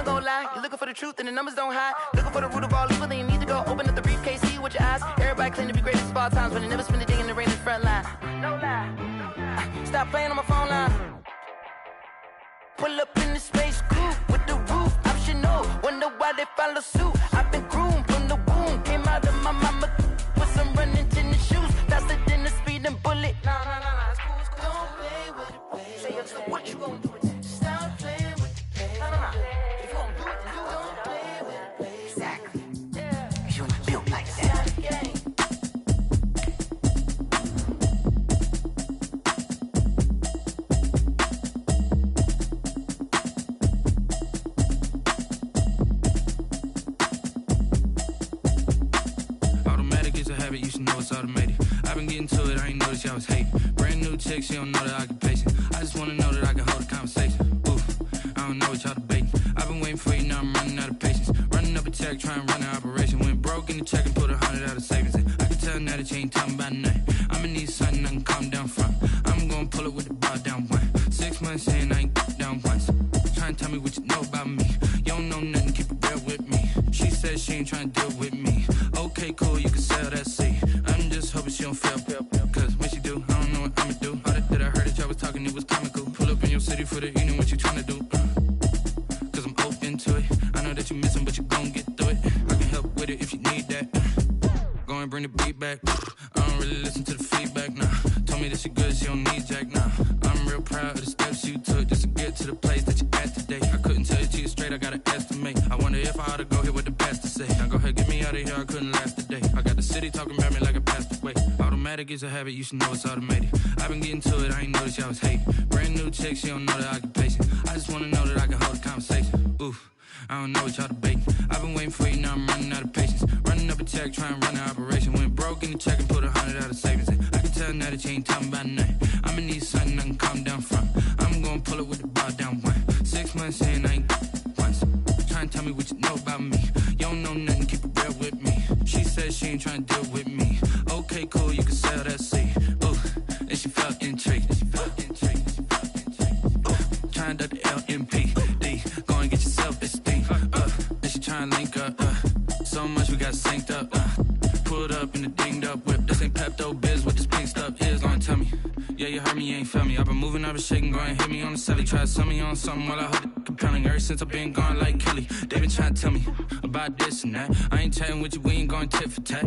gonna lie. You're looking for the truth and the numbers don't hide. Looking for the root of all evil, then you need to go open up the briefcase, see with your eyes. Everybody claim to be greatest of all times, but they never spend a day in the rain in the front line. No lie. Stop playing on my phone line. Pull up in the space coupe with the roof optional. Wonder why they follow suit. I've been groomed from the womb. Came out of my mama with some running tennis shoes. Faster than the speeding bullet. Nah, it's cool, it's cool. Don't play with it, baby. Say so what you gonna do with it? Stop playing with it, baby. Nah. If you gonna do it, then you don't play with it, baby. Exactly. Yeah. You ain't built like that. You should know it's automated. I've been getting to it, I ain't noticed y'all was hating. Brand new chick, she don't know the occupation. I just wanna know that I can hold a conversation. Oof, I don't know what y'all debating. I've been waiting for you, now I'm running out of patience. Running up a check, trying to run an operation. Went broke in the check and put 100 out of savings in. I can tell now that you ain't talking about nothing. I'ma need something I can calm down from. I'm gonna pull it with the bar down one. 6 months saying I ain't down once. Trying to tell me what you know about me. You don't know nothing, keep it real with me. She said she ain't trying to deal with me. Okay, cool, you can sell that seat. I'm just hoping she don't fail. Cause when she do, I don't know what I'ma do. All that I heard that y'all was talking, it was comical. Pull up in your city for the evening, what you trying to do? Cause I'm open to it. I know that you missing, but you gon' get through it. I can help with it if you need that. Go and bring the beat back. I don't really listen to the feedback, nah. Told me that she good, she don't need jack, nah. I'm real proud of the steps you took just to get to the place that you at today. I couldn't tell you to you straight, I gotta estimate. I wonder if I ought to go here with the best to say. Now go ahead, get me out of here, I couldn't last a day. I got the city talking about me like I passed away. Automatic is a habit, you should know it's automated. I've been getting to it, I ain't noticed y'all was hating. Brand new chick, she don't know the occupation. I just wanna know that I can hold a conversation. Oof, I don't know what y'all debating. I've been waiting for you, now I'm running out of patience. Running up a check, trying to run an operation. Went broke in the check and put 100 out of savings in. I can tell now that you ain't talking about nothing. I'ma need something I can calm down from. I'm gonna pull it with the bar down one. 6 months saying I ain't once. Trying to tell me what you know about me. You don't know nothing, keep it real with me. She said she ain't trying to deal with me. Okay, cool, you can sell that seat. Ooh, and she felt intrigued. Trying to the LMPD. Go and get yourself esteem. And she trying to link up. So much we got synced up. Pulled up in the dinged up whip. This ain't Pepto Biz, what this pink stuff is. Gonna tell me. Yeah, you heard me, you ain't felt me. I've been moving, I've been shaking, go and hit me on the celly. Try to sell me on something while I hold it compelling. Ever since I've been gone like Kelly, they been trying to tell me about this and that. I ain't chatting with you, we ain't going tit for tat.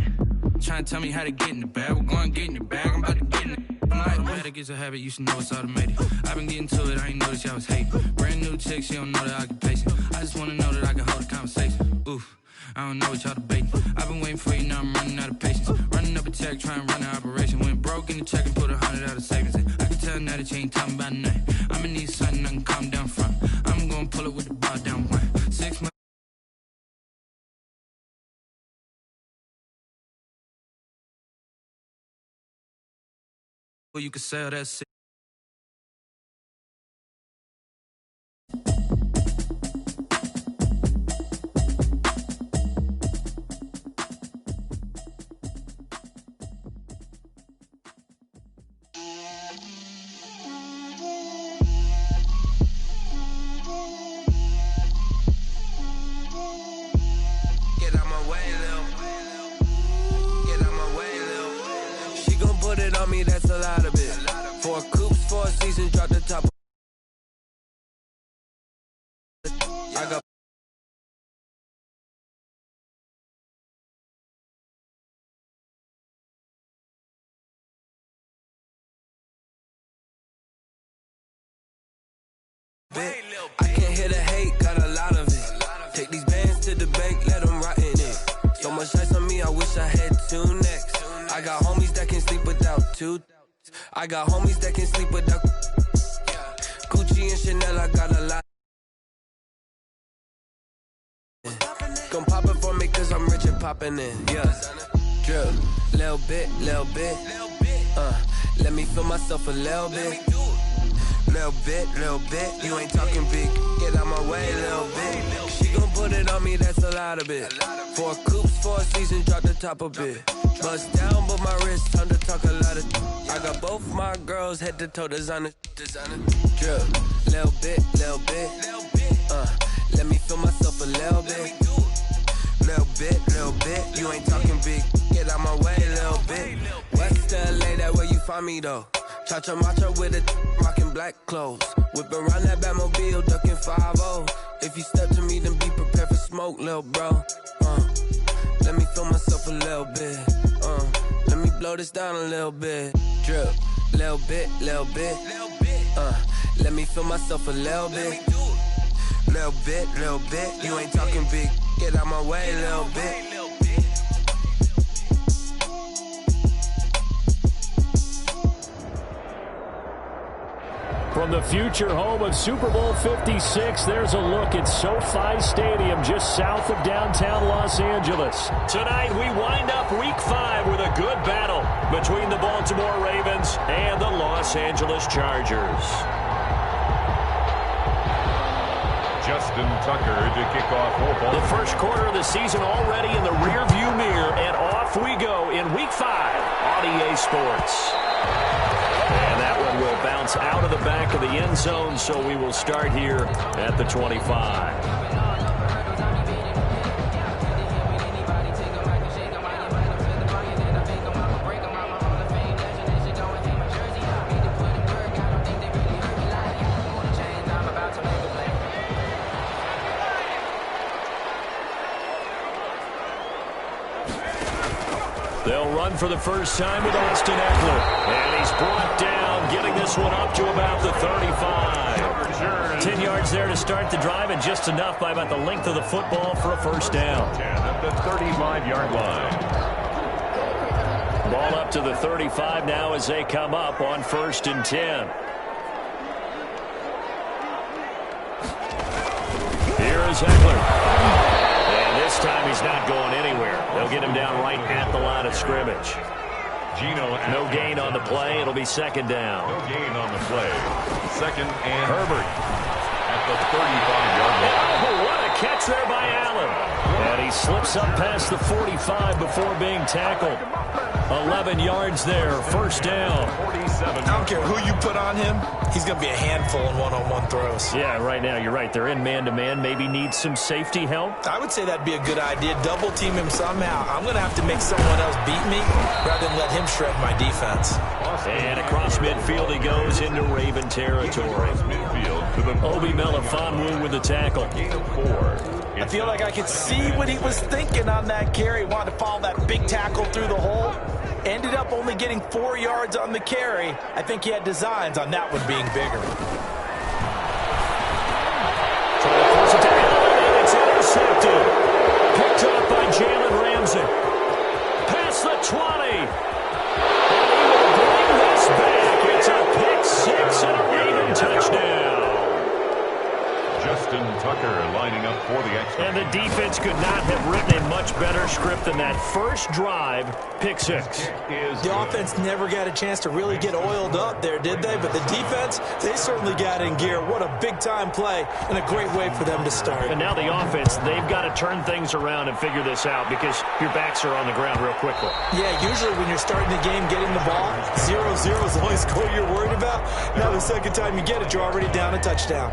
Trying to tell me how to get in the bag. We're going to get in the bag, I'm about to get in it. Automatic is a habit, you should know it's automated. I've been getting to it, I ain't noticed y'all was hating. Brand new chick, she don't know the occupation. I just wanna know that I can hold a conversation. Oof, I don't know what y'all debating. I've been waiting for you, now I'm running out of patience. Running up a check, trying to run an operation. Went broke in the check and put 100 out of savings in. I can tell now that you ain't talking about nothing. I'ma need something I can calm down from. I'm gonna pull it with the bar down one. 6 months. Well, you can sell that shit. Me, that's a lot of it. 4 coops, 4 seasons, drop the top. I got bit. I can't hear the hate, got a lot of it. Take these bands to the bank, let them rot in it. So much ice on me, I wish I had 2 necks. I got homies that can sleep without 2. I got homies that can sleep without Gucci and Chanel, I got a lot. Gon' pop it for me cause I'm rich and poppin' in. Yeah, drip, little bit. Let me feel myself a little bit. Little bit, you ain't talking big. Get out my way, little bit. She gon' put it on me, that's a lot of it. 4 coops, 4 seasons, drop the top a bit. Bust down, but my wrist, time to talk a lot of. I got both my girls, head to toe, designer. Drip, little bit. Let me feel myself bit. You ain't talking big. Get out my way, little bit. West LA, that where you find me though. Cha-cha matcha with a rockin' black clothes. Whip around that Batmobile, ducking 5-0. If you step to me, then be prepared for smoke, little bro. Let me feel myself a little bit. Let me blow this down a little bit. Drip, little bit, little bit. Let me feel myself a little bit. Little bit, little bit. You ain't talking big. Get out my way, little bit. From the future home of Super Bowl 56, there's a look at SoFi Stadium just south of downtown Los Angeles. Tonight, we wind up Week 5 with a good battle between the Baltimore Ravens and the Los Angeles Chargers. Justin Tucker to kick off football. The first quarter of the season already in the rearview mirror, and off we go in Week 5 on EA Sports. And that one will bounce out of the back of the end zone, so we will start here at the 25. They'll run for the first time with Austin Eckler. And he's brought down, getting this one up to about the 35. 10 yards there to start the drive, and just enough by about the length of the football for a first down. At the 35-yard line. Ball up to the 35 now as they come up on 1st and 10. Here is Eckler. This time he's not going anywhere. They'll get him down right at the line of scrimmage. No gain on the play. It'll be second down. No gain on the play. Second and Herbert at the 35-yard line. Oh, what a catch there by Allen. And he slips up past the 45 before being tackled. 11 yards there, first down. 47. I don't care who you put on him, he's going to be a handful in one-on-one throws. Yeah, right now, you're right. They're in man-to-man. Maybe need some safety help. I would say that'd be a good idea. Double team him somehow. I'm going to have to make someone else beat me rather than let him shred my defense. And across midfield he goes into Raven territory. Obi Melifonwu with the tackle. I feel like I could see what he was thinking on that carry. Wanted to follow that big tackle through the hole. Ended up only getting 4 yards on the carry. I think he had designs on that one being bigger. Trying to force it to Allen, and it's intercepted. Picked up by Jalen Ramsey. Past the 20. And he will bring this back. It's a pick six and a Raven touchdown. Justin Tucker lining up for the extra. And the defense could not have written a much better script than that first drive, pick six. The offense never got a chance to really get oiled up there, did they? But the defense, they certainly got in gear. What a big-time play and a great way for them to start. And now the offense, they've got to turn things around and figure this out because your backs are on the ground real quickly. Yeah, usually when you're starting the game getting the ball, 0-0 is the only score you're worried about. Now the second time you get it, you're already down a touchdown.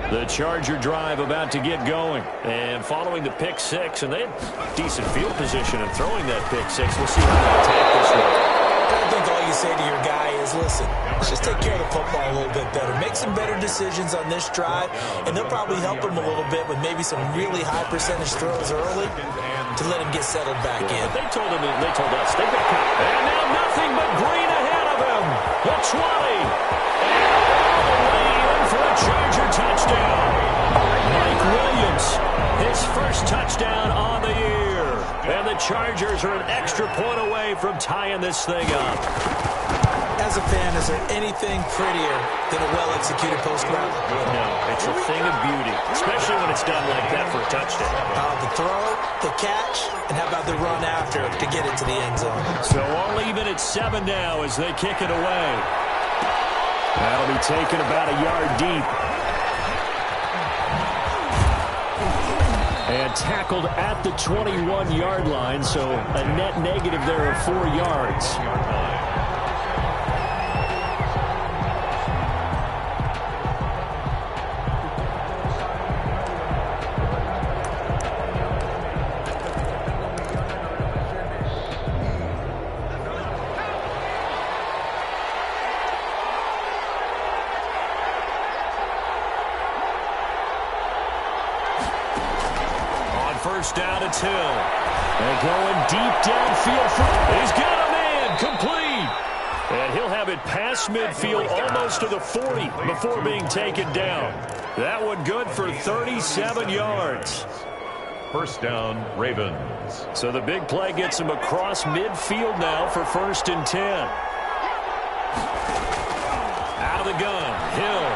The Charger drive about to get going. And following the pick six, and they had decent field position in throwing that pick six. We'll see how they attack this one. I think all you say to your guy is, listen, let's just take care of the football a little bit better. Make some better decisions on this drive, and they'll probably help him a little bit with maybe some really high percentage throws early to let him get settled back in. But they told us, they've got covered. And now nothing but green ahead of him. The 20. And all the way in for a Charger touchdown. Mike Williams, his first touchdown on the year. And the Chargers are an extra point away from tying this thing up. As a fan, is there anything prettier than a well-executed post route? No, it's a thing of beauty, especially when it's done like that for a touchdown. The throw, the catch, and how about the run after to get into the end zone? So all even at 7 now as they kick it away. That'll be taken about a yard deep. And tackled at the 21-yard line, so a net negative there of 4 yards. first down and 2. They're going deep downfield. He's got a man complete. And he'll have it past midfield almost to the 40 before being taken down. That one good for 37 yards. First down, Ravens. So the big play gets him across midfield now for first and 10. Out of the gun, Hill.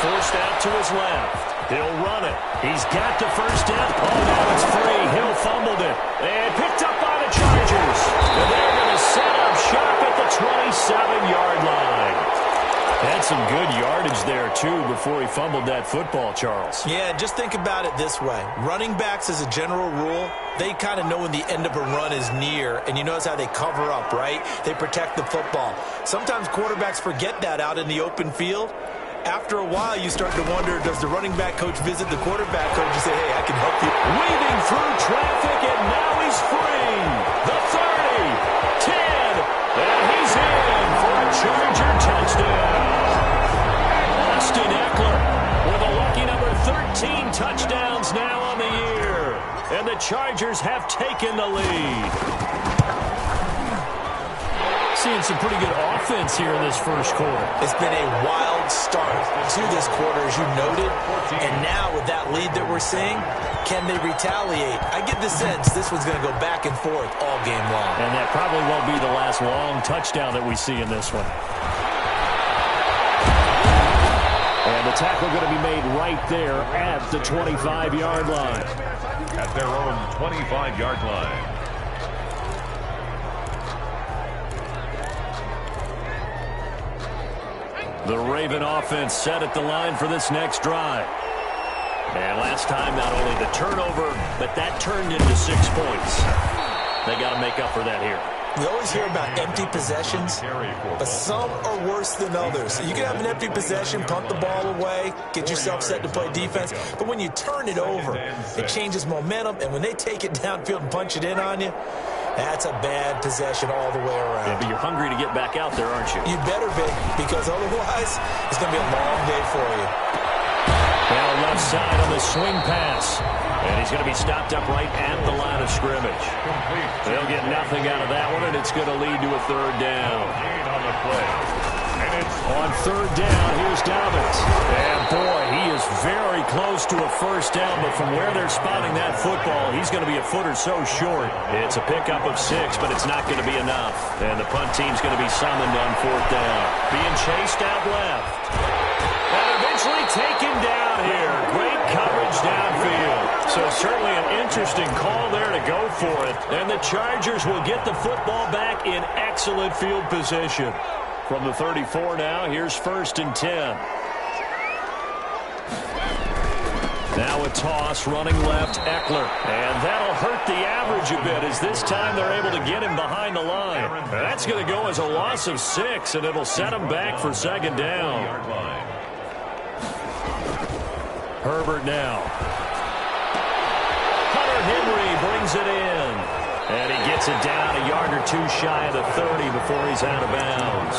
Forced out to his left. He'll run it. He's got the first down. Oh, now it's free. Hill fumbled it. And picked up by the Chargers. And they're going to set up shop at the 27-yard line. Had some good yardage there, too, before he fumbled that football, Charles. Yeah, just think about it this way. Running backs, as a general rule, they kind of know when the end of a run is near, and you notice how they cover up, right? They protect the football. Sometimes quarterbacks forget that out in the open field. After a while, you start to wonder, does the running back coach visit the quarterback coach and say, hey, I can help you? Weaving through traffic, and now he's free. The 30, 10, and he's in for a Charger touchdown. Austin Eckler with a lucky number 13 touchdowns now on the year. And the Chargers have taken the lead. Seeing some pretty good offense here in this first quarter. It's been a wild start to this quarter, as you noted. And now with that lead that we're seeing, can they retaliate? I get the sense this one's going to go back and forth all game long. And that probably won't be the last long touchdown that we see in this one. And the tackle going to be made right there at the 25-yard line. At their own 25-yard line. The Raven offense set at the line for this next drive. And last time, not only the turnover, but that turned into 6 points. They got to make up for that here. We always hear about empty possessions, but some are worse than others. You can have an empty possession, punt the ball away, get yourself set to play defense, but when you turn it over, it changes momentum, and when they take it downfield and punch it in on you, that's a bad possession all the way around. Yeah, but you're hungry to get back out there, aren't you? You better be, because otherwise it's going to be a long day for you. Now left side on the swing pass. And he's going to be stopped up right at the line of scrimmage. They'll get nothing out of that one, and it's going to lead to a third down. On third down, here's Dobbins. And boy, he is very close to a first down, but from where they're spotting that football, he's going to be a foot or so short. It's a pickup of 6, but it's not going to be enough. And the punt team's going to be summoned on fourth down. Being chased out left. And eventually taken down here. Great coverage downfield. So certainly an interesting call there to go for it. And the Chargers will get the football back in excellent field position. From the 34 now, here's first and 10. Now a toss, running left, Eckler. And that'll hurt the average a bit as this time they're able to get him behind the line. That's going to go as a loss of 6, and it'll set him back for second down. Herbert now. Hunter Henry brings it in. And he gets it down a yard or 2 shy of the 30 before he's out of bounds.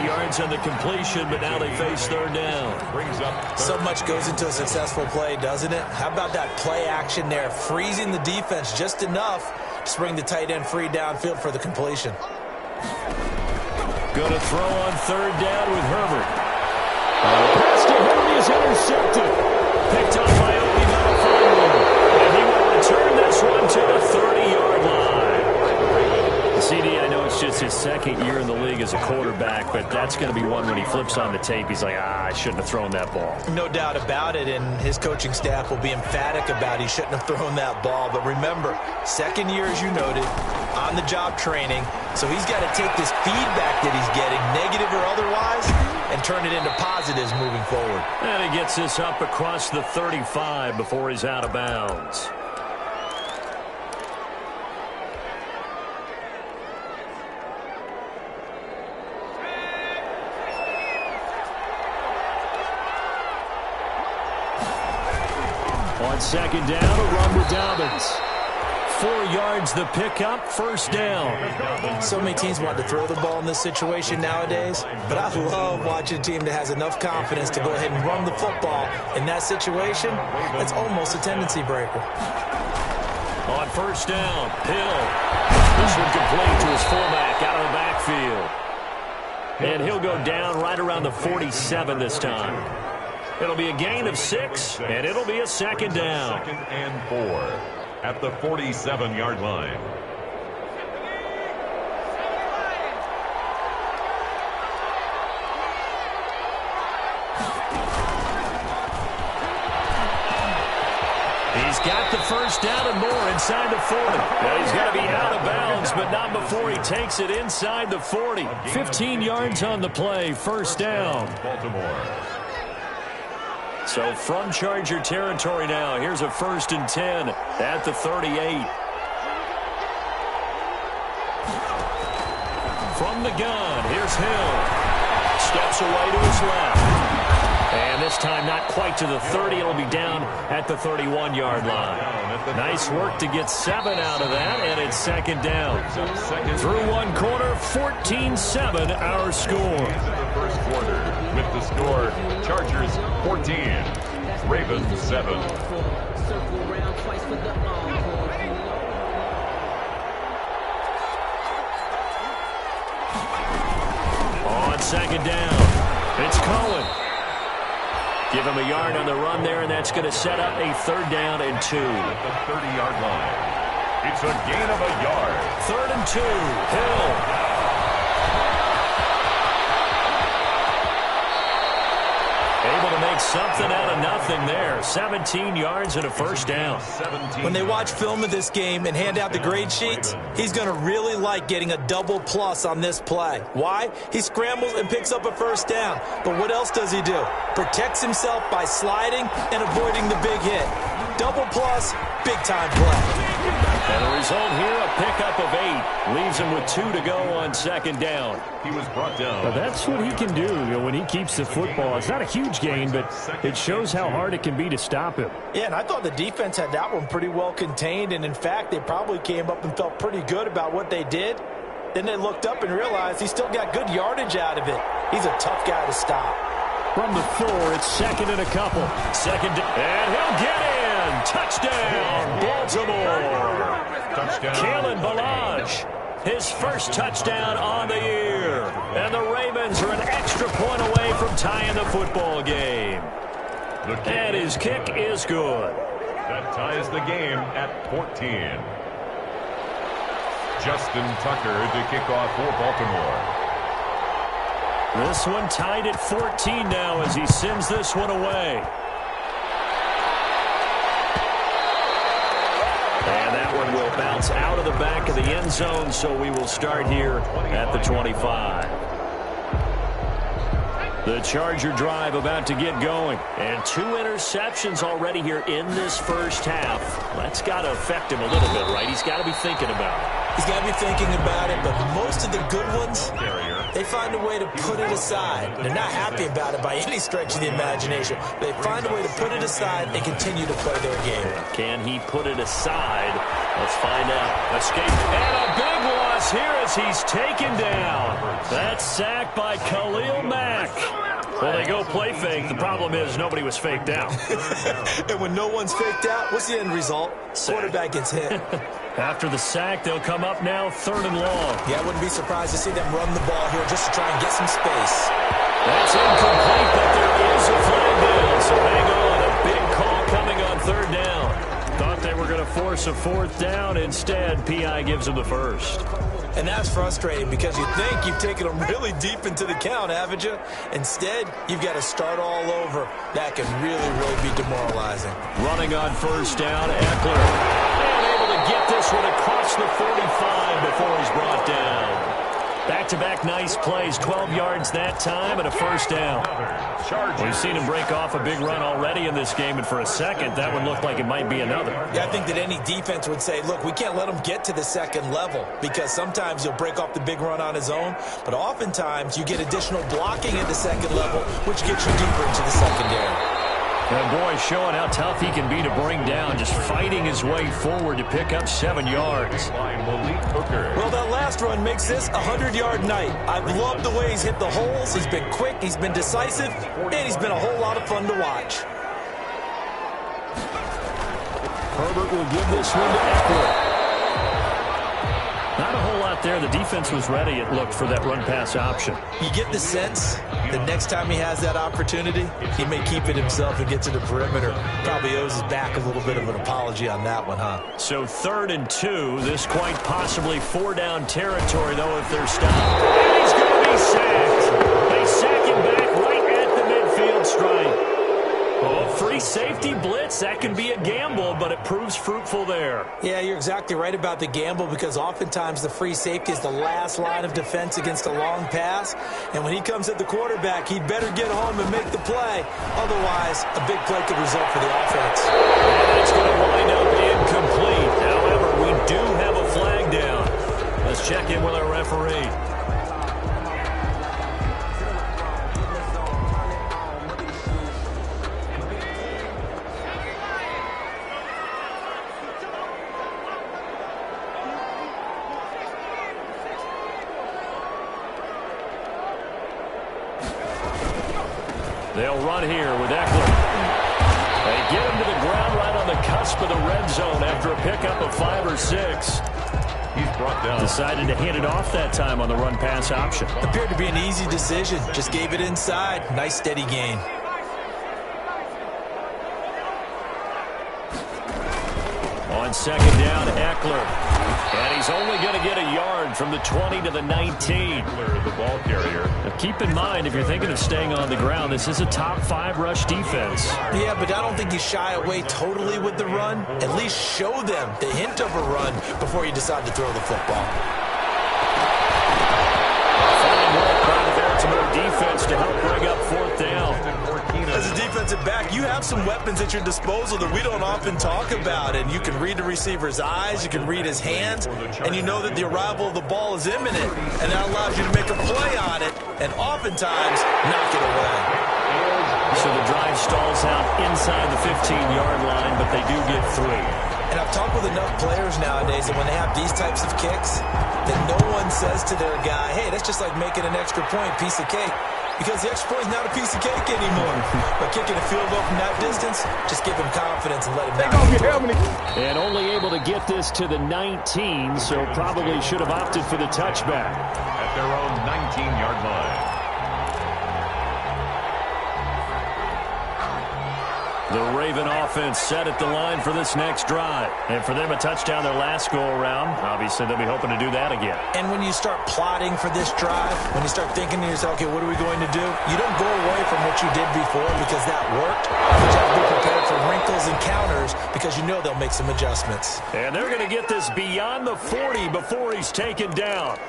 8 yards on the completion, but now they face third down. So much goes into a successful play, doesn't it? How about that play action there, freezing the defense just enough to bring the tight end free downfield for the completion. Going to throw on third down with Herbert. Pass to Henry is intercepted. Picked up by Obi Melifonwu. And he will return this one to the 30-yard line. CD, I know it's just his second year in the league as a quarterback, but that's going to be one when he flips on the tape, he's like, I shouldn't have thrown that ball. No doubt about it, and his coaching staff will be emphatic about he shouldn't have thrown that ball. But remember, second year, as you noted, on-the-job training, so he's got to take this feedback that he's getting, negative or otherwise, and turn it into positives moving forward. And he gets this up across the 35 before he's out of bounds. On second down, a run with Dobbins. 4 yards the pickup, first down. So many teams want to throw the ball in this situation nowadays, but I love watching a team that has enough confidence to go ahead and run the football. In that situation, it's almost a tendency breaker. On first down, Hill. This one complete to his fullback out of the backfield. And he'll go down right around the 47 this time. It'll be a gain of 6, and it'll be a second down. 2nd and 4 at the 47-yard line. He's got the first down and more inside the 40. Now he's got to be out of bounds, but not before he takes it inside the 40. 15 yards on the play, first down. Baltimore. So from Charger territory now, here's a 1st and 10 at the 38. From the gun, here's Hill. Steps away to his left. And this time not quite to the 30. It'll be down at the 31-yard line. Nice work to get 7 out of that, and it's second down. Through one quarter, 14-7 our score. The first quarter with the score, Chargers 14, Ravens 7. On second down, it's Cohen. Give him a yard on the run there, and that's going to set up a 3rd down and 2. At the 30-yard line. It's a gain of a yard. 3rd and 2, Hill. Able to make something out of nothing there. 17 yards and a first down. When they watch film of this game and hand out the grade sheets, he's going to really like getting a double plus on this play. Why? He scrambles and picks up a first down. But what else does he do? Protects himself by sliding and avoiding the big hit. Double plus, big-time play. And the result here, a pickup of 8. Leaves him with 2 to go on second down. He was brought down. Well, that's what he can do when he keeps the football. It's not a huge gain, but it shows how hard it can be to stop him. Yeah, and I thought the defense had that one pretty well contained. And, in fact, they probably came up and felt pretty good about what they did. Then they looked up and realized he still got good yardage out of it. He's a tough guy to stop. From the 4, it's second and a couple. And he'll get in. Touchdown, Baltimore. Touchdown. Kalen Ballage, his first touchdown on the year. And the Ravens are an extra point away from tying the football game. And his kick is good. That ties the game at 14. Justin Tucker to kick off for Baltimore. This one tied at 14 now as he sends this one away. And that one will bounce out of the back of the end zone, so we will start here at the 25. The Charger drive about to get going. And 2 interceptions already here in this first half. That's got to affect him a little bit, right? He's got to be thinking about it. He's got to be thinking about it, but most of the good ones, they find a way to put it aside. They're not happy about it by any stretch of the imagination. They find a way to put it aside and continue to play their game. Can he put it aside? Let's find out. Escape. And a big loss here as he's taken down. That's sacked by Khalil Mack. Well, they go play fake. The problem is nobody was faked out. And when no one's faked out, what's the end result? Quarterback gets hit. After the sack, they'll come up now 3rd and long. Yeah, I wouldn't be surprised to see them run the ball here just to try and get some space. That's incomplete, but there is a flag down. So hang on. A big call coming on 3rd down. Thought they were going to force a 4th down. Instead, P.I. gives them the first. And that's frustrating because you think you've taken them really deep into the count, haven't you? Instead, you've got to start all over. That can really, really be demoralizing. Running on 1st down, Eckler. And able to get this one across the 45 before he's brought down. Back-to-back nice plays, 12 yards that time and a 1st down. We've seen him break off a big run already in this game, and for a second, that one looked like it might be another. Yeah, I think that any defense would say, look, we can't let him get to the 2nd level because sometimes he'll break off the big run on his own, but oftentimes you get additional blocking at the 2nd level, which gets you deeper into the secondary. And boy, showing how tough he can be to bring down, just fighting his way forward to pick up 7 yards. Well, that last run makes this a 100-yard night. I've loved the way he's hit the holes. He's been quick, he's been decisive, and he's been a whole lot of fun to watch. Herbert will give this one to Eckler. Not a whole lot there. The defense was ready, it looked, for that run-pass option. You get the sense the next time he has that opportunity, he may keep it himself and get to the perimeter. Probably owes his back a little bit of an apology on that one, huh? So 3rd and 2. This quite possibly 4-down territory, though, if they're stopped. And he's going to be sacked. They sack him back right at the midfield stripe. Oh, free safety blitz. That can be a gamble, but it proves fruitful there. Yeah, you're exactly right about the gamble, because oftentimes the free safety is the last line of defense against a long pass. And when he comes at the quarterback, he'd better get home and make the play. Otherwise, a big play could result for the offense. And it's going to wind up incomplete. However, we do have a flag down. Let's check in with our referee. They'll run here with Eckler. They get him to the ground right on the cusp of the red zone after a pickup of 5 or 6. He's brought down. Decided to hand it off that time on the run-pass option. Appeared to be an easy decision. Just gave it inside. Nice steady gain. On 2nd down, Eckler. And he's only going to get a yard from the 20 to the 19. The ball carrier. Now keep in mind, if you're thinking of staying on the ground, this is a top 5 rush defense. Yeah, but I don't think you shy away totally with the run. At least show them the hint of a run before you decide to throw the football. Fine work by the Baltimore defense to help bring up 4th down. As a defensive back, you have some weapons at your disposal that we don't often talk about. And you can read the receiver's eyes, you can read his hands, and you know that the arrival of the ball is imminent. And that allows you to make a play on it and oftentimes knock it away. So the drive stalls out inside the 15-yard line, but they do get 3. And I've talked with enough players nowadays that when they have these types of kicks, that no one says to their guy, hey, that's just like making an extra point, piece of cake. Because the extra point is not a piece of cake anymore. But kicking a field goal from that distance, just give him confidence and let him know. And only able to get this to the 19, so probably should have opted for the touchback. At their own 19-yard line. The Raven offense set at the line for this next drive. And for them, a touchdown their last go-around. Obviously, they'll be hoping to do that again. And when you start plotting for this drive, when you start thinking to yourself, okay, what are we going to do? You don't go away from what you did before because that worked. But you have to be prepared for wrinkles and counters because you know they'll make some adjustments. And they're going to get this beyond the 40 before he's taken down.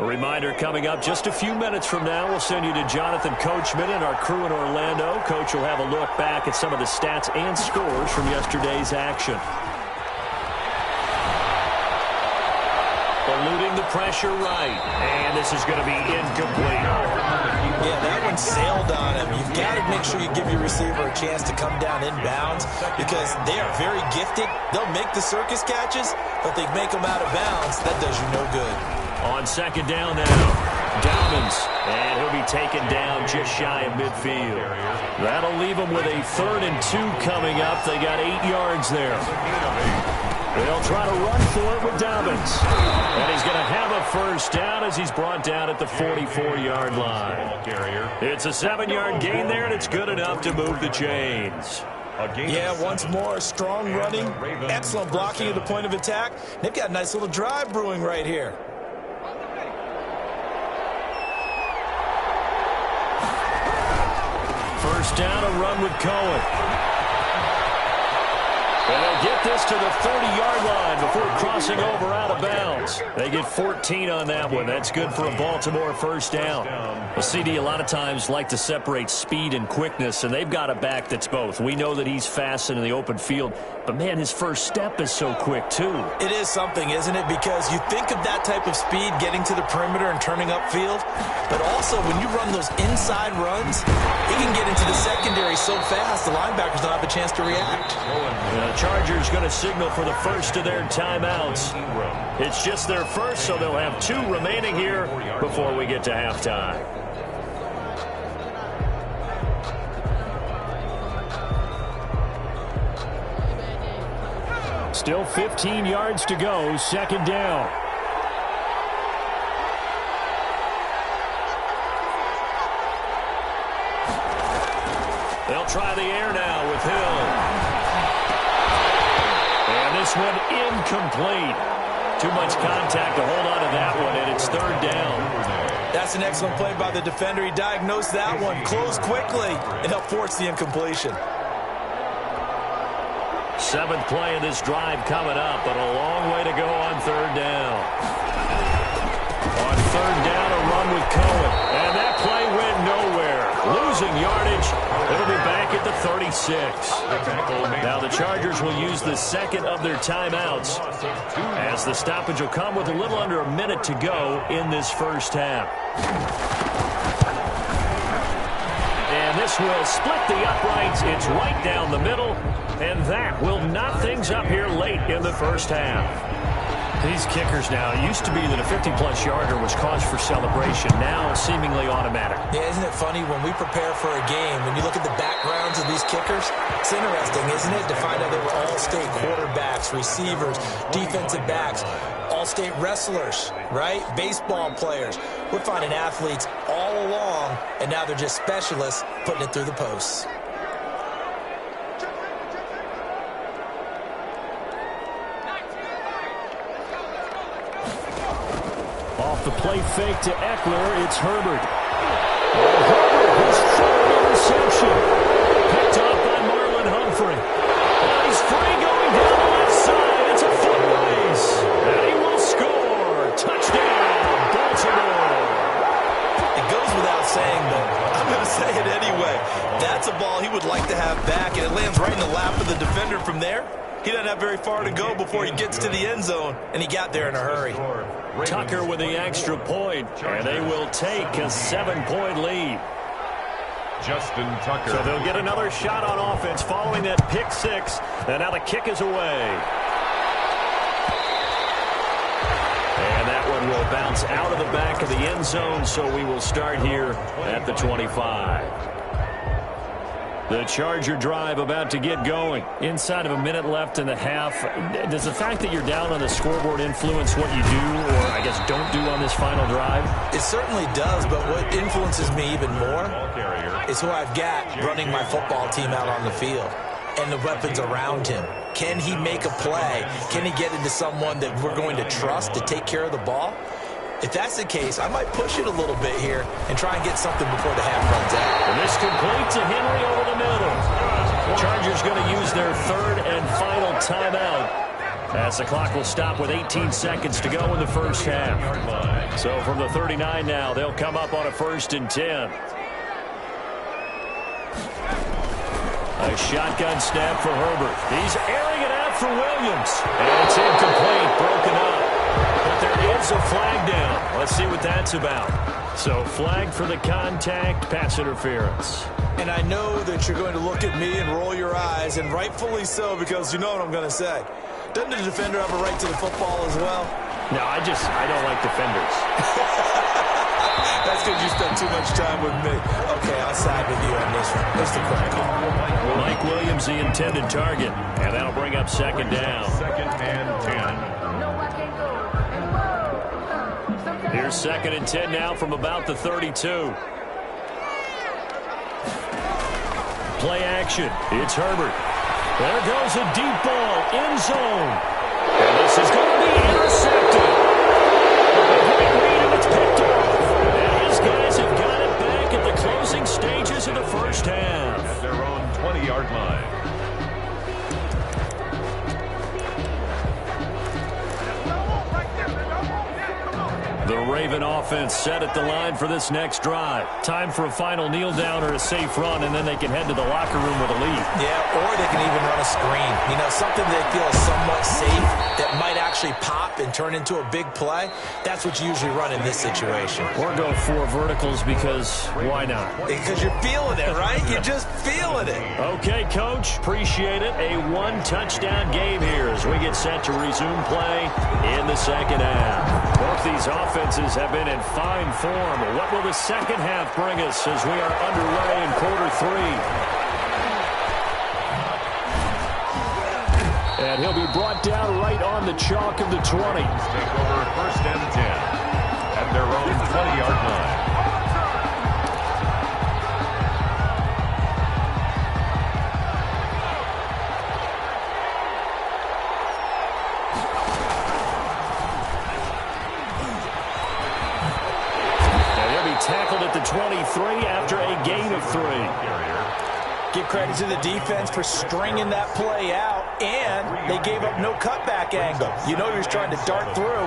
A reminder coming up just a few minutes from now, we'll send you to Jonathan Coachman and our crew in Orlando. Coach will have a look back at some of the stats and scores from yesterday's action. Eluding the pressure right, and this is going to be incomplete. Yeah, that one sailed on him. You've got to make sure you give your receiver a chance to come down inbounds because they are very gifted. They'll make the circus catches, but they make them out of bounds. That does you no good. On 2nd down now, Dowmans, and he'll be taken down just shy of midfield. That'll leave them with a 3rd and 2 coming up. They got 8 yards there. They'll try to run for it with Dowmans. And he's going to have a 1st down as he's brought down at the 44-yard line. It's a 7-yard gain there, and it's good enough to move the chains. Yeah, once more, strong running, excellent blocking at the point of attack. They've got a nice little drive brewing right here. First down, a run with Cohen. And they'll get this to the 30-yard line before crossing over out of bounds. They get 14 on that one. That's good for a Baltimore first down. Well, CD, a lot of times like to separate speed and quickness, and they've got a back that's both. We know that he's fast in the open field, but, man, his first step is so quick, too. It is something, isn't it? Because you think of that type of speed getting to the perimeter and turning upfield, but also when you run those inside runs, he can get into the secondary so fast the linebackers don't have a chance to react. The Chargers going to signal for the first of their timeouts. It's just their first, so they'll have 2 remaining here before we get to halftime. Still 15 yards to go, second down. They'll try the air now with Hill. And this one incomplete. Too much contact to hold on to that one, and it's third down. That's an excellent play by the defender. He diagnosed that one, closed quickly, and helped force the incompletion. 7th play of this drive coming up, but a long way to go on third down. On third down, a run with Cohen. And that play went nowhere. Losing yardage. It'll be back at the 36. Now the Chargers will use the second of their timeouts, as the stoppage will come with a little under a minute to go in this first half. And this will split the uprights. It's right down the middle. And that will knot things up here late in the first half. These kickers now, it used to be that a 50-plus yarder was cause for celebration. Now seemingly automatic. Yeah, isn't it funny when we prepare for a game, when you look at the backgrounds of these kickers, it's interesting, isn't it, to find out they were all-state quarterbacks, receivers, defensive backs, all-state wrestlers, right? Baseball players. We're finding athletes all along, and now they're just specialists putting it through the posts. Off the play fake to Eckler, it's Herbert. And Herbert, his third interception. Picked off by Marlon Humphrey. And he's free going down the left side. It's a foot race. And he will score. Touchdown, Baltimore. It goes without saying, but I'm going to say it anyway. That's a ball he would like to have back, and it lands right in the lap of the defender from there. He doesn't have very far to go before he gets to the end zone, and he got there in a hurry. Tucker with the extra point, and they will take a 7-point lead. Justin Tucker. So they'll get another shot on offense following that pick 6, and now the kick is away. And that one will bounce out of the back of the end zone, so we will start here at the 25. The Charger drive about to get going. Inside of a minute left in the half. Does the fact that you're down on the scoreboard influence what you do, or I guess don't do on this final drive? It certainly does, but what influences me even more is who I've got running my football team out on the field and the weapons around him. Can he make a play? Can he get into someone that we're going to trust to take care of the ball? If that's the case, I might push it a little bit here and try and get something before the half runs out. And this complete to Henry over the middle. The Chargers going to use their third and final timeout, as the clock will stop with 18 seconds to go in the first half. So from the 39 now, they'll come up on a 1st and 10. A shotgun snap for Herbert. He's airing it out for Williams. And it's incomplete, broken up. But there is a flag down. Let's see what that's about. So flag for the contact, pass interference. And I know that you're going to look at me and roll your eyes, and rightfully so, because you know what I'm going to say. Doesn't the defender have a right to the football as well? No, I don't like defenders. That's because you spend too much time with me. Okay, I'll side with you on this one. That's the correct call. Mike Williams, the intended target. And that'll bring up second down. 2nd and 10. Here's 2nd and 10 now from about the 32. Play action. It's Herbert. There goes a deep ball. End zone. And this is going to be intercepted. A great read, and it's picked off. And these guys have got it back at the closing stages of the first half. At their own 20-yard line. The Raven offense set at the line for this next drive. Time for a final kneel down or a safe run, and then they can head to the locker room with a lead. Yeah, or they can even run a screen. You know, something they feel is somewhat safe that might actually pop and turn into a big play. That's what you usually run in this situation. Or go 4 verticals because why not? Because you're feeling it, right? You're just feeling it. Okay, Coach. Appreciate it. A 1-touchdown game here as we get set to resume play in the second half. Both these offenses have been in fine form. What will the second half bring us as we are underway in quarter 3? And he'll be brought down right on the chalk of the 20. Take over first and 10 at their own 20-yard line. Tackled at the 23 after a gain of 3. Give credit to the defense for stringing that play out, and they gave up no cutback angle. You know he was trying to dart through.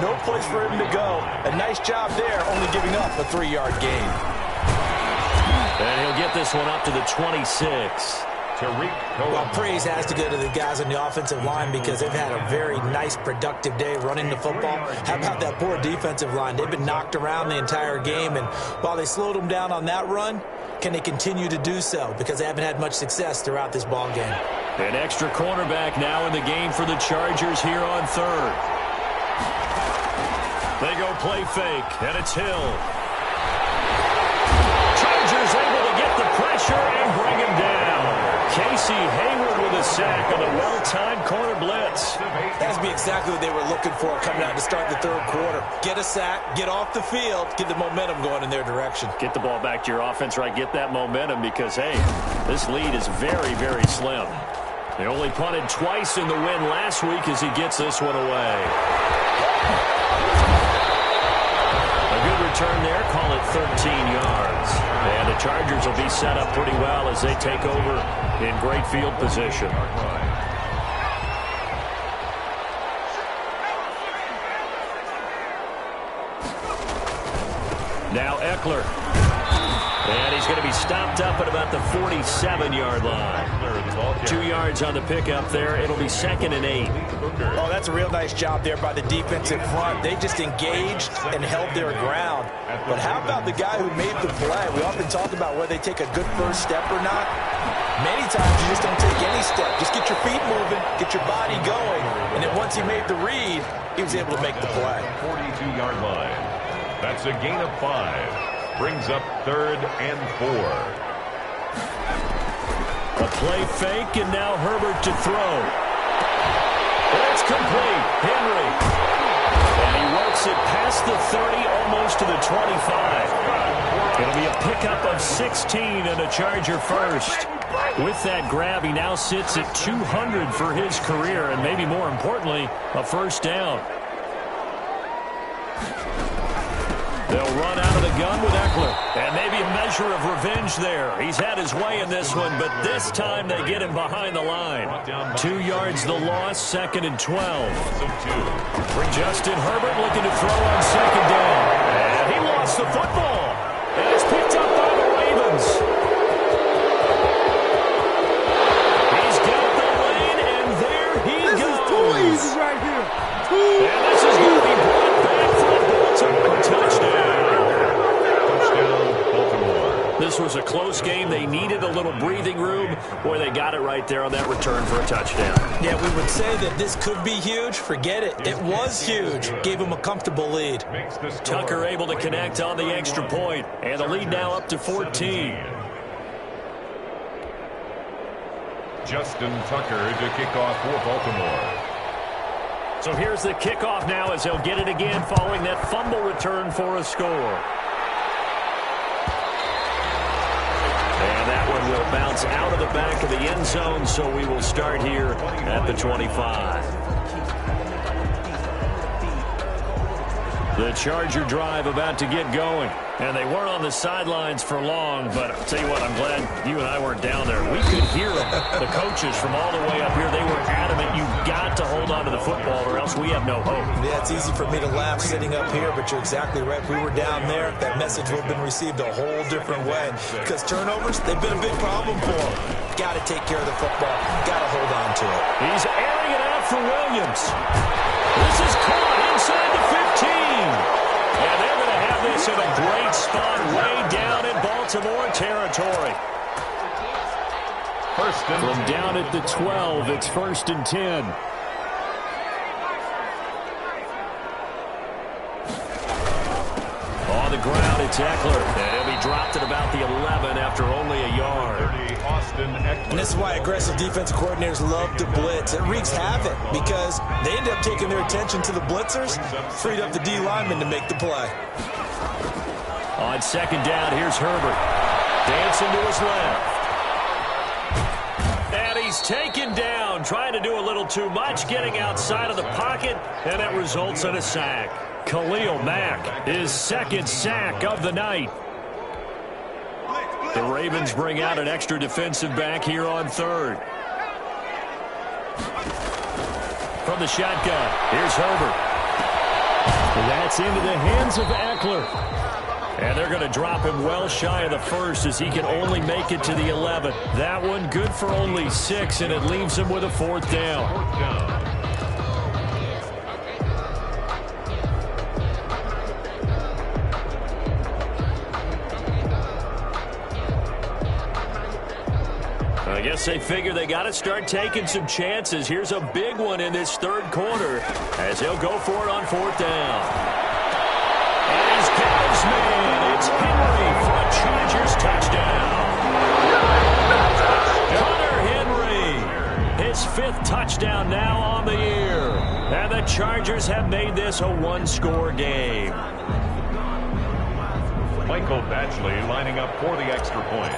No place for him to go. A nice job there, only giving up a 3-yard gain. And he'll get this one up to the 26. Well, praise has to go to the guys on the offensive line because they've had a very nice, productive day running the football. How about that poor defensive line? They've been knocked around the entire game, and while they slowed them down on that run, can they continue to do so? Because they haven't had much success throughout this ball game. An extra cornerback now in the game for the Chargers here on 3rd. They go play fake, and it's Hill. Chargers able to get the pressure and bring him down. Casey Hayward with a sack on a well-timed corner blitz. That's be exactly what they were looking for coming out to start the 3rd quarter. Get a sack, get off the field, get the momentum going in their direction. Get the ball back to your offense, right? Get that momentum because, hey, this lead is very, very slim. They only punted twice in the win last week as he gets this one away. A good return there, call it 13 yards. And the Chargers will be set up pretty well as they take over in great field position. Now Eckler. And he's going to be stopped up at about the 47-yard line. 2 yards on the pickup there. It'll be 2nd and 8. Oh, that's a real nice job there by the defensive front. They just engaged and held their ground. But how about the guy who made the play? We often talk about whether they take a good first step or not. Many times you just don't take any step. Just get your feet moving, get your body going. And then once he made the read, he was able to make the play. 42-yard line. That's a gain of 5. Brings up 3rd and 4. A play fake, and now Herbert to throw. It's complete. Henry. And he works it past the 30, almost to the 25. It'll be a pickup of 16 and a Charger first. With that grab, he now sits at 200 for his career, and maybe more importantly, a first down. They'll run out of the gun with Eckler. And maybe a measure of revenge there. He's had his way in this one, but this time they get him behind the line. 2 yards the loss, 2nd and 12. Justin Herbert looking to throw on 2nd down. And he lost the football. And it's picked up by the Ravens. He's got the lane, and there he goes. This is too easy right here. And this is going to be brought back for Baltimore touchdown. This was a close game. They needed a little breathing room. Boy, they got it right there on that return for a touchdown. Yeah, we would say that this could be huge. Forget it. It was huge. Gave him a comfortable lead. Tucker able to connect on the extra point. And the lead now up to 14. Justin Tucker to kick off for Baltimore. So here's the kickoff now as they'll get it again following that fumble return for a score. And that one will bounce out of the back of the end zone, so we will start here at the 25. The Charger drive about to get going. And they weren't on the sidelines for long, but I'll tell you what, I'm glad you and I weren't down there. We could hear them, the coaches from all the way up here. They were adamant, you've got to hold on to the football or else we have no hope. Yeah, it's easy for me to laugh sitting up here, but you're exactly right. If we were down there, that message would have been received a whole different way. Because turnovers, they've been a big problem for them. Got to take care of the football. Got to hold on to it. He's airing it out for Williams. This is caught inside the 15. And they're going to have this in a great spot way down in Baltimore territory. From down at the 12, it's 1st and 10. On the ground, it's Eckler. And he'll be dropped at about the 11 after only a yard. And this is why aggressive defensive coordinators love to blitz. It wreaks havoc because they end up taking their attention to the blitzers, freed up the D lineman to make the play. On 2nd down, here's Herbert. Dancing to his left. And he's taken down, trying to do a little too much, getting outside of the pocket, and it results in a sack. Khalil Mack, his 2nd sack of the night. The Ravens bring out an extra defensive back here on 3rd. From the shotgun, here's Herbert. That's into the hands of Eckler. And they're going to drop him well shy of the 1st as he can only make it to the 11. That one good for only 6, and it leaves him with a 4th down. I guess they figure they got to start taking some chances. Here's a big one in this 3rd quarter as he'll go for it on 4th down. And he's got his man. It's Henry for a Chargers touchdown. Hunter Henry, his 5th touchdown now on the year. And the Chargers have made this a 1-score game. Michael Badgley lining up for the extra point.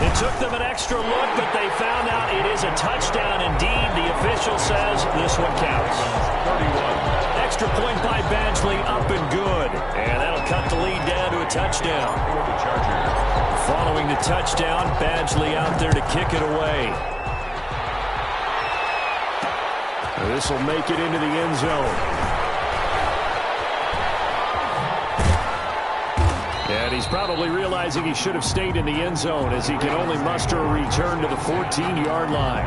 It took them an extra look, but they found out it is a touchdown indeed. The official says this one counts. 31. Extra point by Badgley, up and good. And that'll cut the lead down to a touchdown. For the Chargers. Following the touchdown, Badgley out there to kick it away. This will make it into the end zone. And he's probably realizing he should have stayed in the end zone as he can only muster a return to the 14-yard line.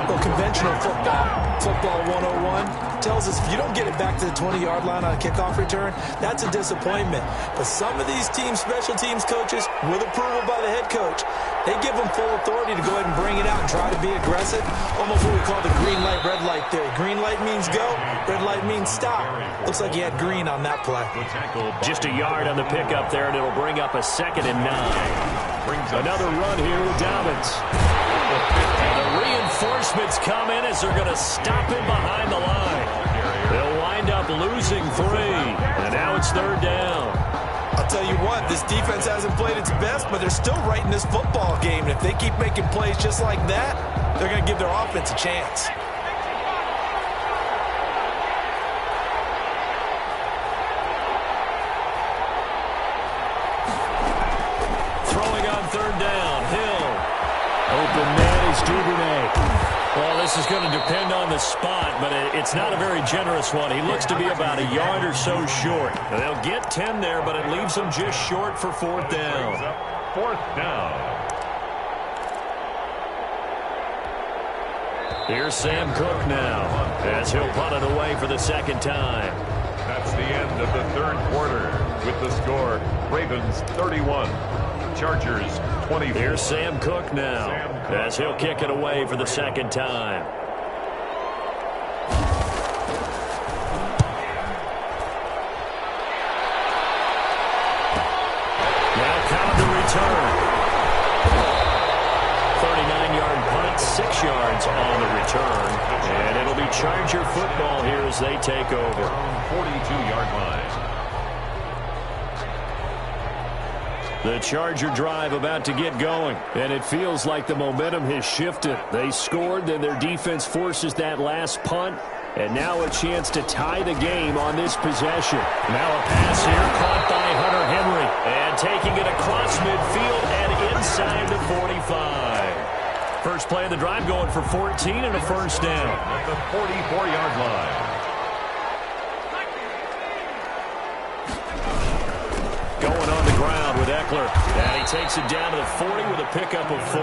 Well, conventional football 101 tells us if you don't get it back to the 20-yard line on a kickoff return, that's a disappointment. But some of these special teams coaches, with approval by the head coach, they give them full authority to go ahead and bring it out and try to be aggressive. Almost what we call the green light, red light theory. Green light means go, red light means stop. Looks like he had green on that play. Just a yard on the pickup there, and it'll bring up a 2nd and 9. Another run here with Dobbins. And the reinforcements come in as they're going to stop him behind the line. They'll wind up losing 3, and now it's 3rd down. I'll tell you what, this defense hasn't played its best, but they're still right in this football game. And if they keep making plays just like that, they're going to give their offense a chance. Throwing on 3rd down, Hill. Open man is Duvernay. Well, this is going to depend on the spot, but it's not a very generous one. He looks to be about a yard or so short. They'll get 10 there, but it leaves them just short for 4th down. 4th down. Here's Sam Cook now as he'll punt it away for the 2nd time. That's the end of the 3rd quarter with the score, Ravens 31, Chargers 24. Here's Sam Cook now as he'll kick it away for the 2nd time. Now count the return. 39-yard punt, 6 yards on the return. And it'll be Charger football here as they take over. 42-yard line. The Charger drive about to get going, and it feels like the momentum has shifted. They scored, then their defense forces that last punt, And now a chance to tie the game on this possession. Now a pass here caught by Hunter Henry. And taking it across midfield and inside the 45. First play of the drive going for 14 and a first down. At the 44-yard line. Going on the ground with Eckler. And he takes it down to the 40 with a pickup of 4.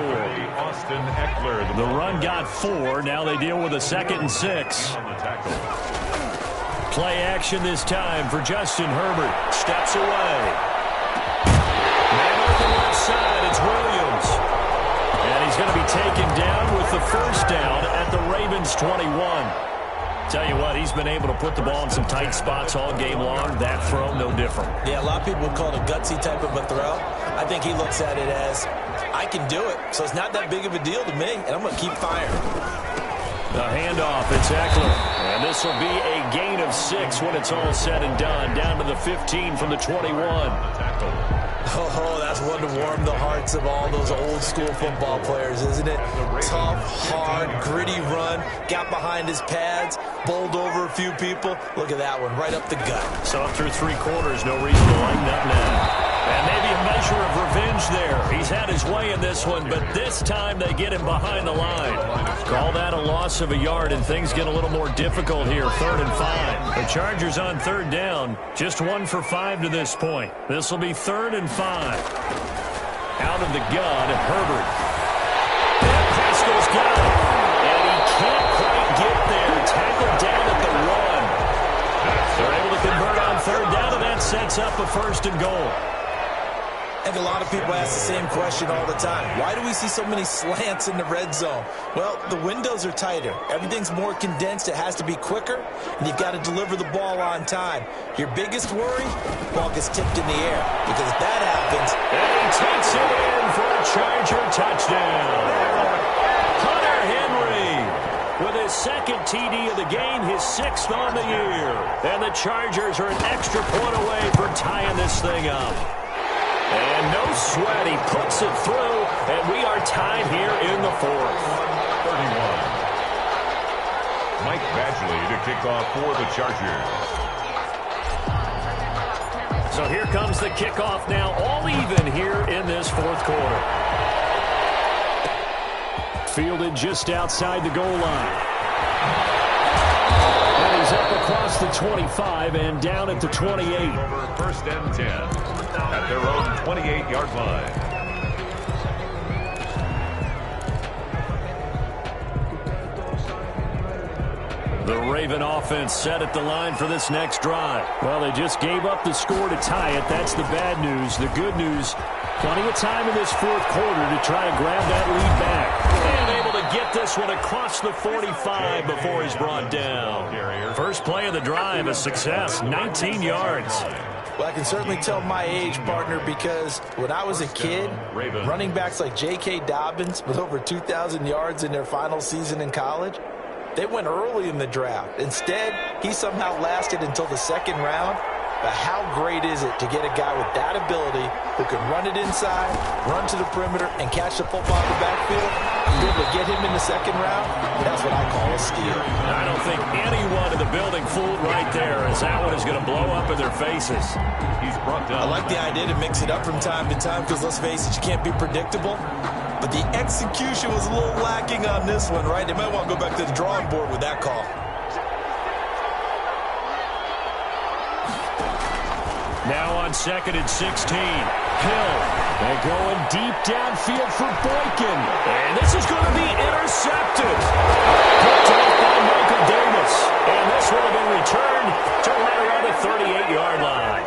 Austin Eckler. The run got 4. Now they deal with a 2nd and 6. Play action this time for Justin Herbert. Steps away. Man open left side. It's Williams. And he's going to be taken down with the first down at the Ravens 21. Tell you what, he's been able to put the ball in some tight spots all game long. That throw, no different. Yeah, a lot of people would call it a gutsy type of a throw. I think he looks at it as, I can do it, so it's not that big of a deal to me, and I'm going to keep firing. The handoff, it's Eckler. And this will be a gain of 6 when it's all said and done. Down to the 15 from the 21. Oh, that's one to warm the hearts of all those old school football players, isn't it? Tough, hard, gritty run. Got behind his pads, bowled over a few people. Look at that one, right up the gut. So up through 3 quarters, no reason to lighten up now. And maybe a measure of revenge there. He's had his way in this one, but this time they get him behind the line. Call that a loss of a yard, and things get a little more difficult here, 3rd and 5. The Chargers on 3rd down, just 1 for 5 to this point. This will be 3rd and 5. Out of the gun, Herbert. And Pascal's got it. And he can't quite get there. Tackled down at the 1. They're able to convert on 3rd down, and that sets up a 1st and goal. I think a lot of people ask the same question all the time. Why do we see so many slants in the red zone? Well, the windows are tighter. Everything's more condensed. It has to be quicker, and you've got to deliver the ball on time. Your biggest worry, ball gets tipped in the air, because if that happens... And he takes it in for a Charger touchdown. Hunter Henry with his 2nd TD of the game, his 6th on the year. And the Chargers are an extra point away from tying this thing up. And no sweat, he puts it through, and we are tied here in the 4th. 31. Mike Badgley to kick off for the Chargers. So here comes the kickoff now, all even here in this 4th quarter. Fielded just outside the goal line. And he's up across the 25 and down at the 28. Over 1st and 10. At their own 28-yard line. The Raven offense set at the line for this next drive. Well, they just gave up the score to tie it. That's the bad news. The good news, plenty of time in this 4th quarter to try to grab that lead back. And able to get this one across the 45 before he's brought down. First play of the drive, a success, 19 yards. Well, I can certainly tell my age, partner, because when I was a kid, running backs like J.K. Dobbins with over 2,000 yards in their final season in college, they went early in the draft. Instead, he somehow lasted until the 2nd round. But how great is it to get a guy with that ability who can run it inside, run to the perimeter, and catch the football in the backfield? Be able to get him in the 2nd round? That's what I call a steal. I don't think anyone in the building fooled right there, as that one is going to blow up in their faces. He's brought down. I like the idea to mix it up from time to time because, let's face it, you can't be predictable. But the execution was a little lacking on this one, right? They might want to go back to the drawing board with that call. Now on 2nd and 16. Hill. And going deep downfield for Boykin. And this is going to be intercepted. Picked off by Michael Davis. And this will have been returned to right around the 38-yard line.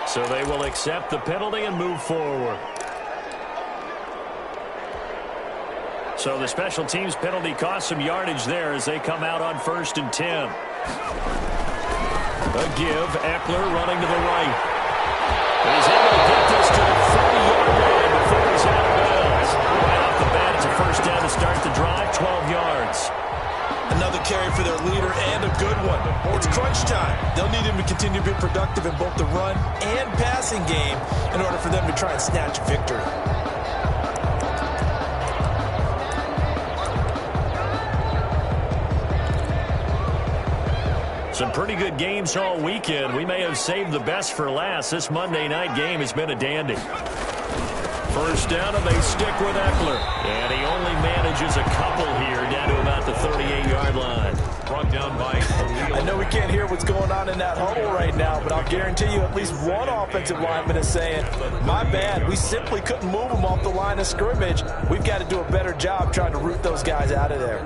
So they will accept the penalty and move forward. So the special teams penalty cost some yardage there as they come out on 1st and 10. A give, Eckler running to the right. He's able to get this to the 30-yard line before he's out of bounds. Right off the bat, it's a 1st down to start the drive, 12 yards. Another carry for their leader and a good one. It's crunch time. They'll need him to continue to be productive in both the run and passing game in order for them to try and snatch victory. Some pretty good games all weekend. We may have saved the best for last. This Monday night game has been a dandy. First down, and they stick with Eckler. And he only manages a couple here, down to about the 38-yard line. Brought down by I know we can't hear what's going on in that huddle right now, but I'll guarantee you at least one offensive lineman is saying, my bad, we simply couldn't move them off the line of scrimmage. We've got to do a better job trying to root those guys out of there.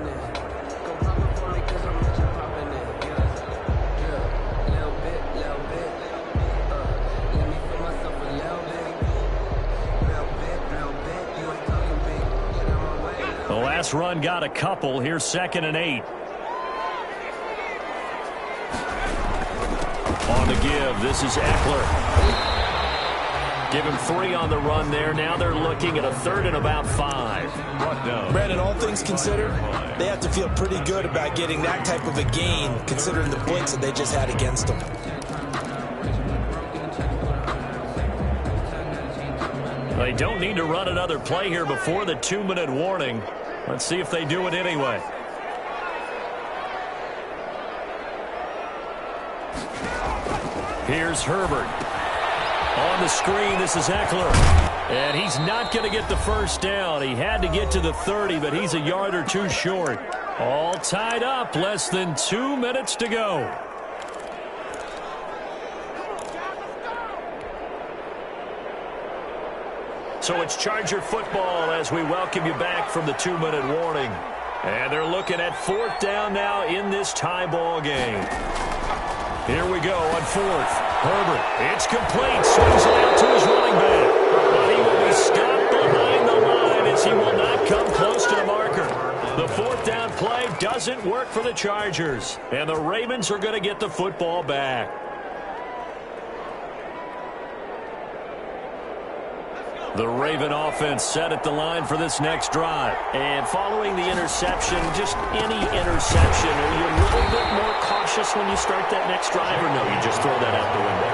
The last run got a couple. Here's 2nd and 8. On the give, this is Eckler. Give him 3 on the run there. Now they're looking at a 3rd and about 5. Brandon, all things considered, they have to feel pretty good about getting that type of a gain, considering the blitz that they just had against them. They don't need to run another play here before the 2-minute warning. Let's see if they do it anyway. Here's Herbert. On the screen, this is Eckler. And he's not going to get the first down. He had to get to the 30, but he's a yard or 2 short. All tied up, less than 2 minutes to go. So it's Charger football as we welcome you back from the 2-minute warning. And they're looking at 4th down now in this tie ball game. Here we go on 4th. Herbert, it's complete. Swings it out to his running back. But he will be stopped behind the line as he will not come close to the marker. The 4th down play doesn't work for the Chargers. And the Ravens are going to get the football back. The Raven offense set at the line for this next drive. And following the interception, just any interception, are you a little bit more cautious when you start that next drive, or no, you just throw that out the window?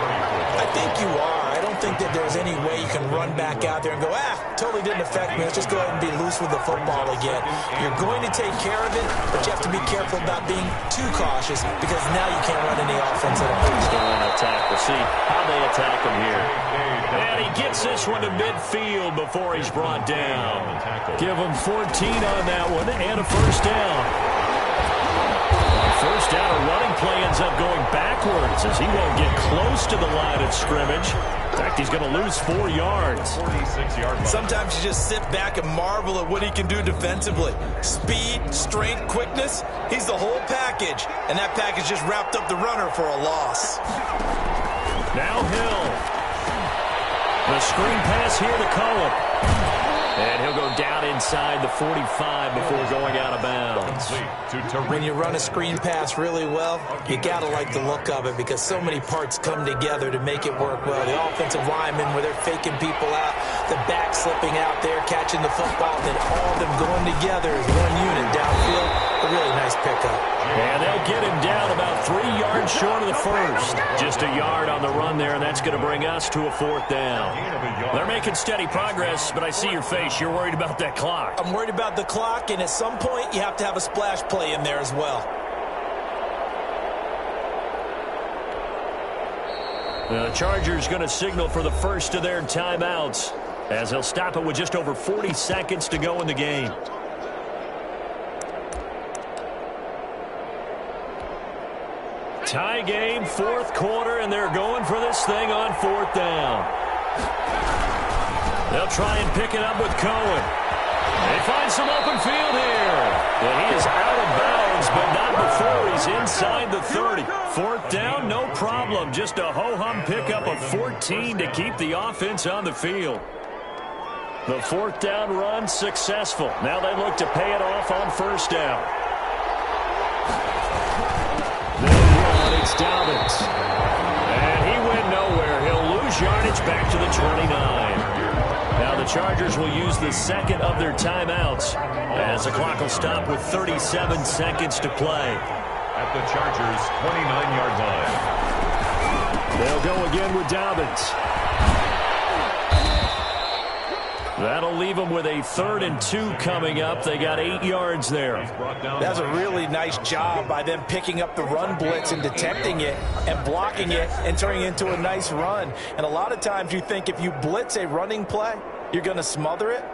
I think you are. I don't think that there's any way you can run back out there and go, totally didn't affect me. Let's just go ahead and be loose with the football again. You're going to take care of it, but you have to be careful about being too cautious because now you can't run any offense at all. He's going to attack. We'll see how they attack him here. And he gets this one to midfield before he's brought down. Give him 14 on that one and a first down. First down, a running play ends up going backwards as he won't get close to the line of scrimmage. In fact, he's going to lose 4 yards. 46-yard. Sometimes you just sit back and marvel at what he can do defensively. Speed, strength, quickness, he's the whole package. And that package just wrapped up the runner for a loss. Now Hill. The screen pass here to Cohen. And he'll go down inside the 45 before going out of bounds. When you run a screen pass really well, you got to like the look of it because so many parts come together to make it work well. The offensive linemen, where they're faking people out, the back slipping out there, catching the football, then all of them going together as one unit downfield. A really nice pickup. And they'll get him down about 3 yards short of the first. Just a yard on the run there, and that's going to bring us to a 4th down. They're making steady progress, but I see your face. You're worried about that clock. I'm worried about the clock, and at some point, you have to have a splash play in there as well. The Chargers going to signal for the first of their timeouts as they'll stop it with just over 40 seconds to go in the game. Tie game, 4th quarter, and they're going for this thing on 4th down. They'll try and pick it up with Cohen. They find some open field here. And he is out of bounds, but not before he's inside the 30. 4th down, no problem. Just a ho-hum pickup of 14 to keep the offense on the field. The 4th down run successful. Now they look to pay it off on 1st down. It's Dobbins. And he went nowhere. He'll lose yardage back to the 29. Now the Chargers will use the second of their timeouts as the clock will stop with 37 seconds to play. At the Chargers' 29-yard line. They'll go again with Dobbins. That'll leave them with a 3rd and 2 coming up. They got 8 yards there. That's a really nice job by them picking up the run blitz and detecting it and blocking it and turning it into a nice run. And a lot of times you think if you blitz a running play, you're going to smother it.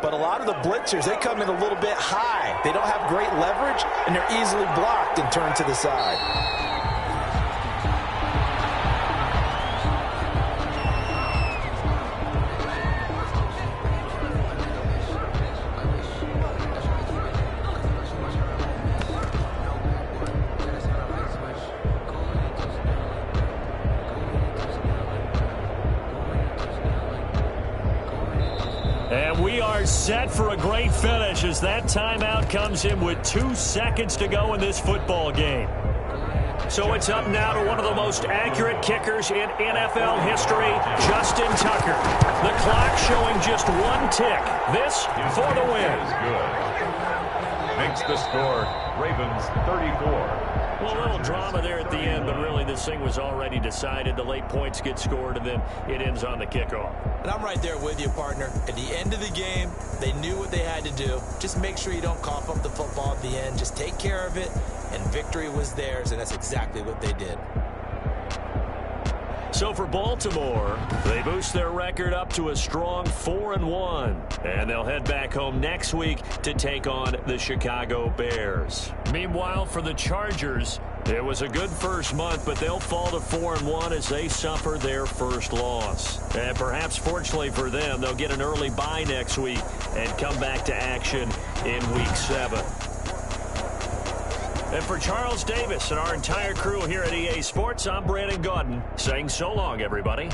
But a lot of the blitzers, they come in a little bit high. They don't have great leverage, and they're easily blocked and turned to the side. And we are set for a great finish as that timeout comes in with 2 seconds to go in this football game. So it's up now to one of the most accurate kickers in NFL history, Justin Tucker. The clock showing just 1 tick. This for the win. Good. Makes the score Ravens 34. Well, a little drama there at the end, but really this thing was already decided. The late points get scored, and then it ends on the kickoff. And I'm right there with you, partner. At the end of the game, they knew what they had to do. Just make sure you don't cough up the football at the end. Just take care of it, and victory was theirs, and that's exactly what they did. So for Baltimore, they boost their record up to a strong 4-1. And they'll head back home next week to take on the Chicago Bears. Meanwhile, for the Chargers, it was a good first month, but they'll fall to 4-1 as they suffer their first loss. And perhaps fortunately for them, they'll get an early bye next week and come back to action in Week 7. And for Charles Davis and our entire crew here at EA Sports, I'm Brandon Gaudin saying so long, everybody.